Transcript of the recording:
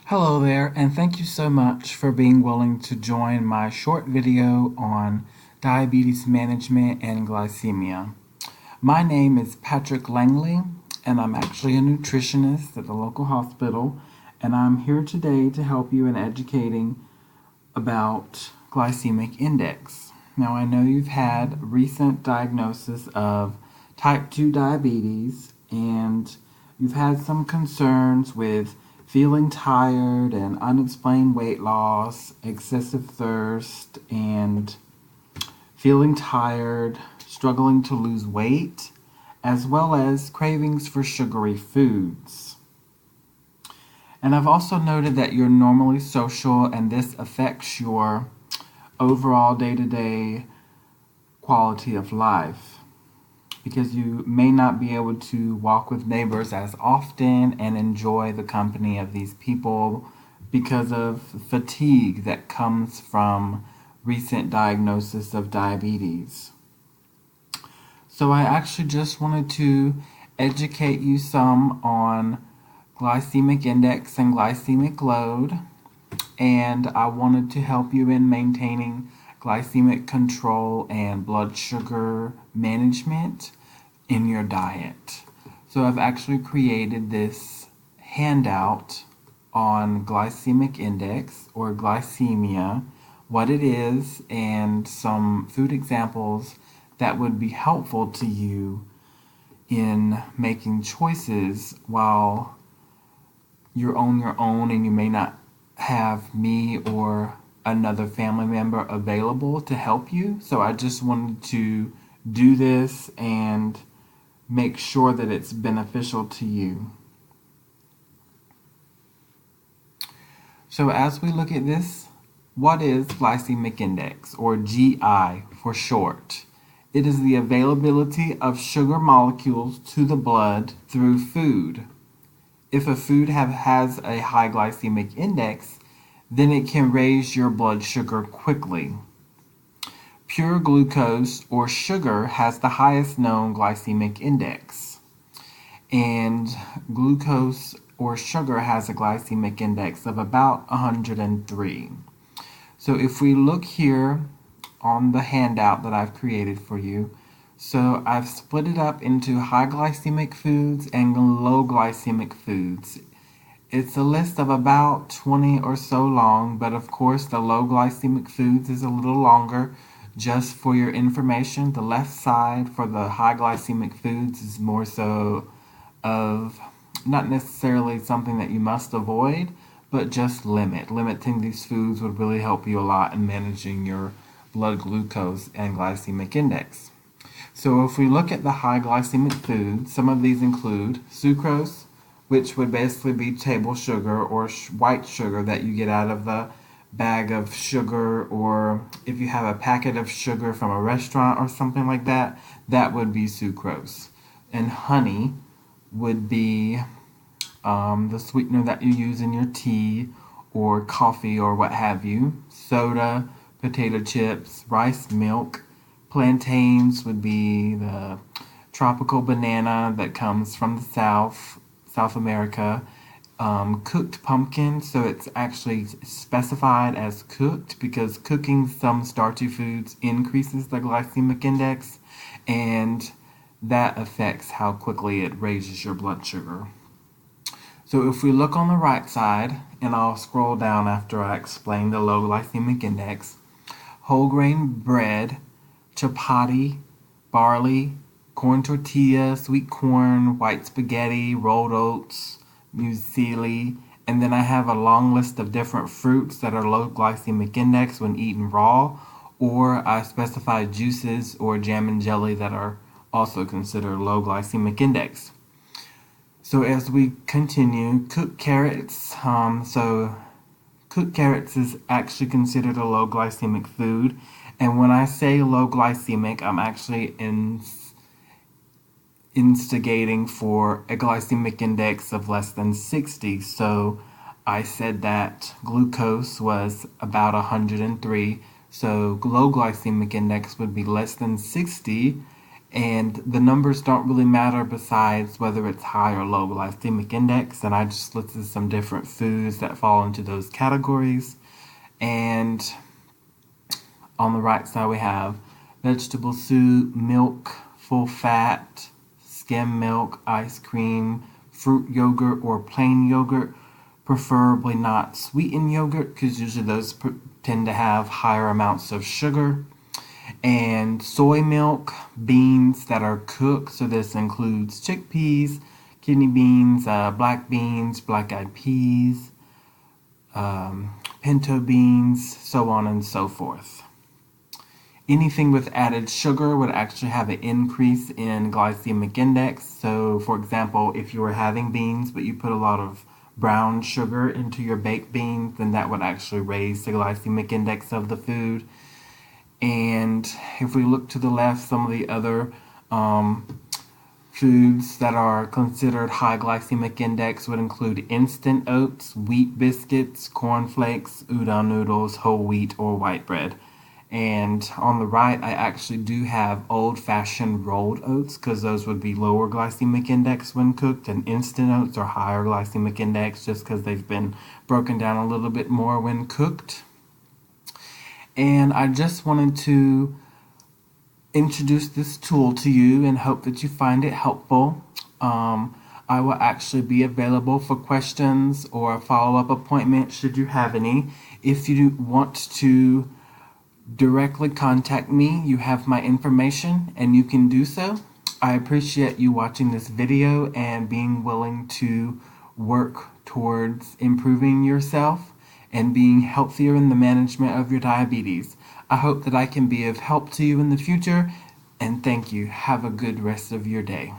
Hello there, and thank you so much for being willing to join my short video on diabetes management and glycemia. My name is Patrick Langley, and I'm actually a nutritionist at the local hospital, and I'm here today to help you in educating about glycemic index. Now, I know you've had recent diagnosis of type 2 diabetes, and you've had some concerns with feeling tired and unexplained weight loss, excessive thirst, and feeling tired, struggling to lose weight, as well as cravings for sugary foods. And I've also noted that you're normally social, and this affects your overall day to day quality of life because you may not be able to walk with neighbors as often and enjoy the company of these people because of fatigue that comes from recent diagnosis of diabetes. So I actually just wanted to educate you some on glycemic index and glycemic load, and I wanted to help you in maintaining glycemic control and blood sugar management in your diet. So I've actually created this handout on glycemic index or glycemia, what it is, and some food examples that would be helpful to you in making choices while you're on your own and you may not have me or another family member available to help you. So I just wanted to do this and make sure that it's beneficial to you. So as we look at this, what is glycemic index, or GI for short? It is the availability of sugar molecules to the blood through food. If a food has a high glycemic index, then it can raise your blood sugar quickly. Pure glucose or sugar has the highest known glycemic index, and glucose or sugar has a glycemic index of about 103. So if we look here on the handout that I've created for you, so I've split it up into high glycemic foods and low glycemic foods. It's a list of about 20 or so long, but of course the low glycemic foods is a little longer. Just for your information, the left side for the high glycemic foods is more so of not necessarily something that you must avoid, but just limiting these foods would really help you a lot in managing your blood glucose and glycemic index. So if we look at the high glycemic foods, some of these include sucrose, which would basically be table sugar or white sugar that you get out of the bag of sugar, or if you have a packet of sugar from a restaurant or something like that, that would be sucrose. And honey would be the sweetener that you use in your tea or coffee or what have you. Soda, potato chips, rice milk. Plantains would be the tropical banana that comes from the South America. Cooked pumpkin, so it's actually specified as cooked because cooking some starchy foods increases the glycemic index, and that affects how quickly it raises your blood sugar. So if we look on the right side, and I'll scroll down after I explain the low glycemic index, whole grain bread, chapati, barley, corn tortilla, sweet corn, white spaghetti, rolled oats, muesli, and then I have a long list of different fruits that are low glycemic index when eaten raw, or I specify juices or jam and jelly that are also considered low glycemic index. So as we continue, cooked carrots. Cooked carrots is actually considered a low glycemic food, and when I say low glycemic, I'm actually instigating for a glycemic index of less than 60. So I said that glucose was about 103. So low glycemic index would be less than 60, And the numbers don't really matter besides whether it's high or low glycemic index. And I just listed some different foods that fall into those categories. And on the right side, we have vegetable soup, milk, full fat, skim milk, ice cream, fruit yogurt, or plain yogurt. Preferably not sweetened yogurt, because usually those tend to have higher amounts of sugar. And soy milk, beans that are cooked. So this includes chickpeas, kidney beans, black beans, black-eyed peas, pinto beans, so on and so forth. Anything with added sugar would actually have an increase in glycemic index. So, for example, if you were having beans but you put a lot of brown sugar into your baked beans, then that would actually raise the glycemic index of the food. And if we look to the left, some of the other foods that are considered high glycemic index would include instant oats, wheat biscuits, cornflakes, udon noodles, whole wheat, or white bread. And on the right, I actually do have old-fashioned rolled oats, because those would be lower glycemic index when cooked, and instant oats are higher glycemic index just because they've been broken down a little bit more when cooked. And I just wanted to introduce this tool to you and hope that you find it helpful. I will actually be available for questions or a follow-up appointment should you have any. If you want to directly contact me, you have my information and you can do so. I appreciate you watching this video and being willing to work towards improving yourself and being healthier in the management of your diabetes. I hope that I can be of help to you in the future, and thank you. Have a good rest of your day.